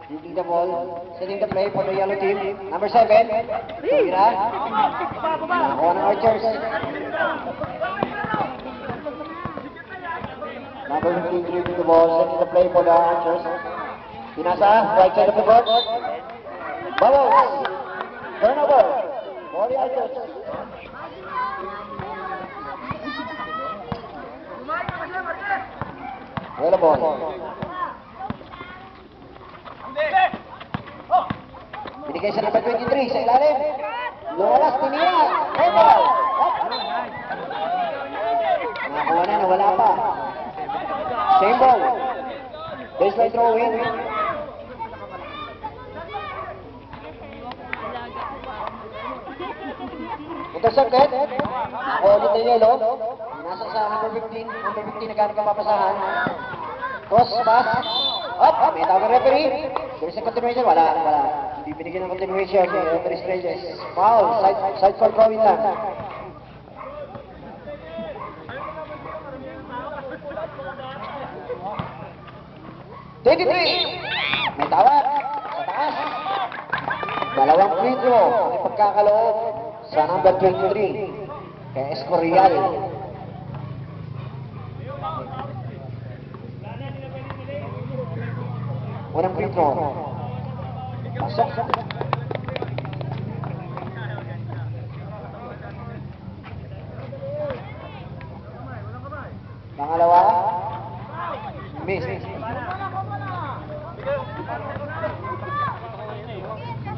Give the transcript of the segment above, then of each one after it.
Leading the ball, setting the play for the yellow team. Number 7, Tumira. Nakakuha ng Archers. Number 15, leading the ball, setting the play for the Archers. Pinasa, right side of the court. Bubbles. Turnover for the Archers. Well, the ball. Binigay sa number 23 sa ilalim. Lumalas, tinira. Hey, ball. Nakakuha na, nawala pa. Same ball. Baseline throw in. Intercepted. Ulit na yellow. Nasa sa number 15. Number 15 nagkano ka papasahan. Cross pass. Up. May tawag referee. There's a continuation. Wala. Hindi binigyan ng continuation. Referee stretches. Foul. Side for throwing lang. May tawag. Sa taas. Dalawang free throw. May pagkakaloob sa number 23. Kay Escorial. Unang free throw. Pasok. Pangalawa. Miss.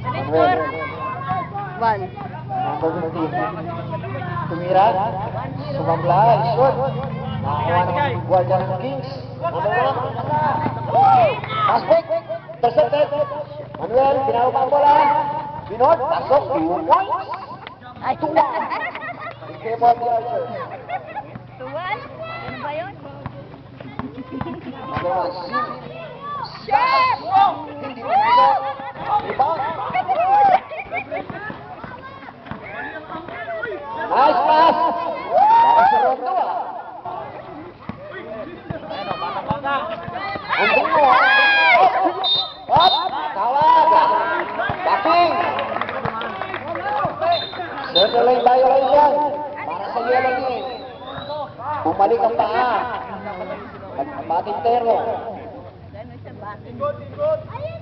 Manuel. One. Number 15. Tumira. Sumablay. Shot. Nakakuha ng guardia ng Kings. Number 1. Aspect. Intercepted. Manuel. Pinawag ang bola. Binod. Pasok. 2 points. Ay, 2-1. Okay, ball the Archers. Tuwan? Ano ba yun? Number 1. Shot. Hindi mo nasa. Rebound. Nice pass. Para sa Rondo Untung mo. Up. Tawag. Backing. Circle line violation. Para sa yellow team. Bumalik ang paa. Bating termo. Gano'n siya ba? Ayun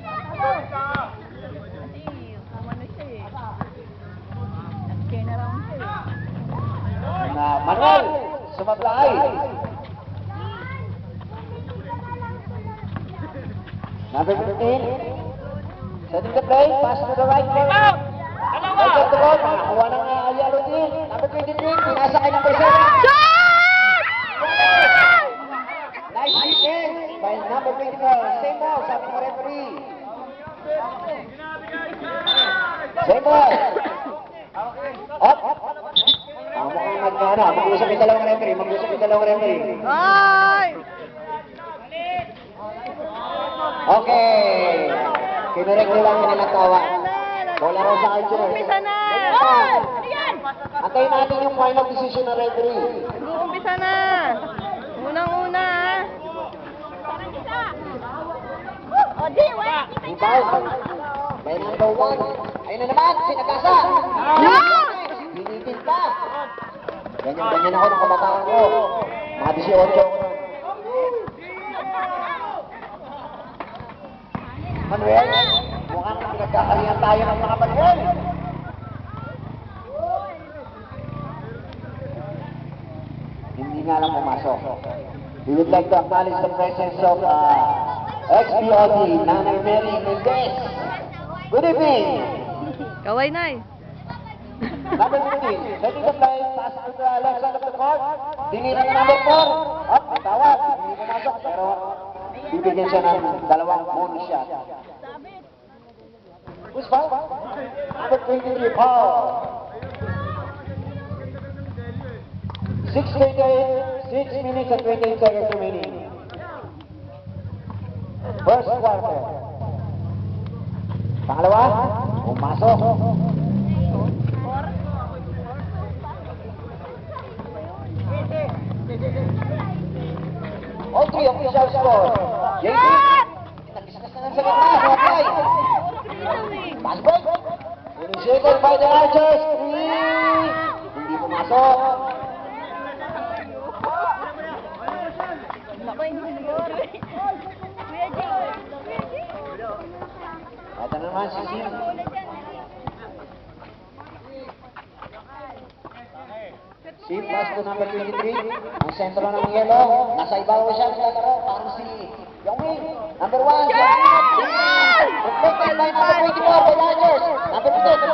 na! Kasi, umano siya eh. Nag-turn around siya eh. Manuel. Sumablay. Number 15. Setting the play. Pass to the right foot. Right of the ball. Nakakuha ng yellow team. Number 23. Pinasa kay number 7. Nice defense by number 24. Same ball. Sabi ng referee. Same ball. Up. Mukhang mag-usap yung dalawang referee. Mag-usap yung dalawang referee. Ay! Okay. Kinurek nila ang ninatawa. Bola raw sa Archer. Umpisa na! Antayin natin yung final decision ng referee. Umpisa na! Unang-una ah! O di, wala! Rebound. By number 1. Ayun na naman, sinagasa. Hinitin pa. Ganyan-ganyan ako ng kabataan ko. Mga 18. Manuel, mukhang pinagkakalihan tayo ng mga Manuel. Hindi nga lang pumasok. We would like to acknowledge the presence of XPOD, Nanay Mary Mendez. Good evening. Kaway na eh. Number 15, setting the play, pass to the left side of the court. Dinila ng number 4. Up, tawag. Hindi pumasok, pero bibigyan siya ng dalawang bonus shot. Who's foul? Number 23, foul. 6 minutes and 28 seconds remaining. First quarter. Pangalawa, pumasok. All three official score. JP, nakiskas na ng sa gitna. Apply. Initiated by the Archers. 3. Hindi pumasok. Naku, hindi siguro. Kuya Jay. Ito naman si Sim. Sim plus to number 23. Ang sentro ng yellow. Nasa ibabaw siya. Naglalaro. Parang si Yongwing. Number 1. Yes! Reflected by number 24 by the Archers. Number 2.